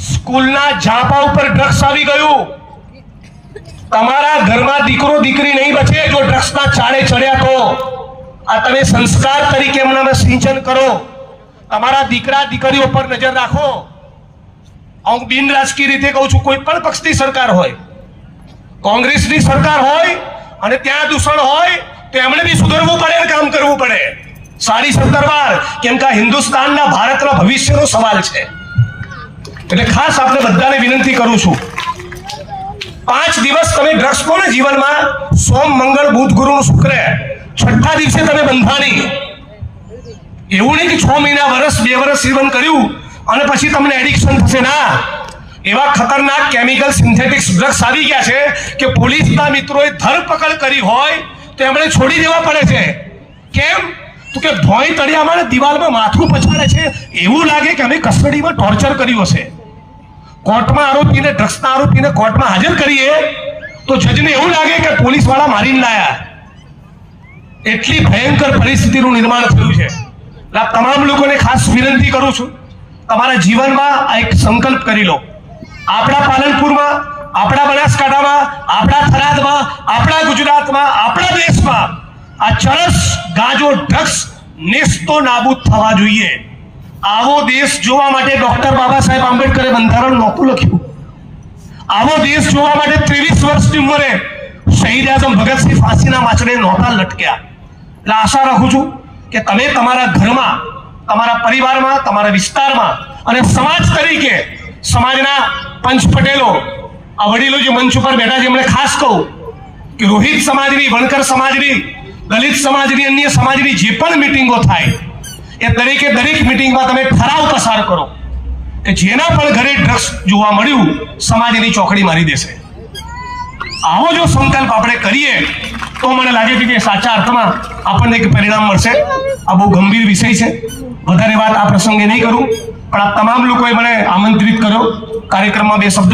સ્કૂલના ઝાંપા ઉપર ડ્રગ્સ આવી ગયું. તમારા ઘરમાં દીકરો દીકરી નહીં બચે જો ડ્રગ્સના ચાળે ચડ્યા તો. આ તમે સંસ્કાર તરીકે એમના સિંચન કરો. તમારા દીકરા દીકરીઓ પર નજર રાખો. હું બિન રાજકીય રીતે કહું છું, કોઈ પણ પક્ષની સરકાર હોય, કોંગ્રેસની સરકાર હોય અને ત્યાં દૂષણ હોય તો એમણે બી સુધરવું પડે, કામ કરવું પડે સારી સરકાર, કેમ કે હિન્દુસ્તાનના ભારતના ભવિષ્યનો સવાલ છે. એટલે ખાસ આપણે બધાને વિનંતી કરું છું, 5 દિવસ તમે ડ્રગ્સ લો ને જીવનમાં, સોમ મંગળ બુધ ગુરુ શુક્ર, 6થા દિવસે તમે બંધાણી. એવું નહીં કે 6 મહિના વર્ષ 2 વર્ષ સેવન કર્યું અને પછી તમને એડિક્શન થશે. ના, એવા ખતરનાક કેમિકલ સિન્થેટિક્સ ડ્રગ્સ આવી ગયા છે કે પોલીસના મિત્રોએ ધરપકડ કરી હોય તો એમણે છોડી દેવા પડે છે. કેમ? તો કે ભોંય તળિયામાં દિવાલમાં માથું પછાડે છે, એવું લાગે કે અમે કસ્ટડીમાં ટોર્ચર કર્યું હશે. કોર્ટમાં આરોપીને, ડ્રગ્સના આરોપીને કોર્ટમાં હાજર કરીએ તો જજને એવું લાગે કે પોલીસ વાળા મારીને લાયા. એટલી ભયંકર પરિસ્થિતિનું નિર્માણ થયું છે. તમામ લોકોને ખાસ વિનંતી કરું છું, તમારા જીવનમાં આ એક સંકલ્પ કરી લો. આપણા પાલનપુરમાં, આપણા બનાસકાંઠામાં, આપણા થરાદમાં, આપણા ગુજરાતમાં, આપણા દેશમાં આ ચરસ ગાંજો ડ્રગ્સ નેસ્તો નાબૂદ થવા જોઈએ. આવો દેશ જોવા માટે ડોક્ટર બાબા સાહેબ આંબેડકરે બંધારણ નહોતું લખ્યું. આવો દેશ જોવા માટે 23 વર્ષની ઉંમરે શહીદ આઝમ ભગતસિંહ ફાંસીના માચડે નહોતા લટક્યા. એટલે આશા રાખું છું કે તમે તમારા ઘરમાં, તમારા પરિવારમાં, તમારા વિસ્તારમાં અને સમાજ તરીકે સમાજના પંચ પટેલો, આ વડીલો જે મંચ ઉપર બેઠા છે એમણે ખાસ કહું કે રોહિત સમાજની, વણકર સમાજની, દલિત સમાજની, અન્ય સમાજની જે પણ મિટિંગો થાય એ દરેકે દરેક મિટિંગમાં તમે ઠરાવ પસાર કરો કે જેના પણ ઘરે ડ્રગ્સ જોવા મળ્યું સમાજની ચોકડી મારી દેશે. આવો જો સંકલ્પ આપણે કરીએ તો મને લાગે છે કે સાચા અર્થમાં આપણને એક પરિણામ મળશે. આ બહુ ગંભીર વિષય છે, વધારે વાત આ પ્રસંગે નહીં કરું, પણ આ તમામ લોકોએ મને આમંત્રિત કર્યો કાર્યક્રમમાં 2 શબ્દો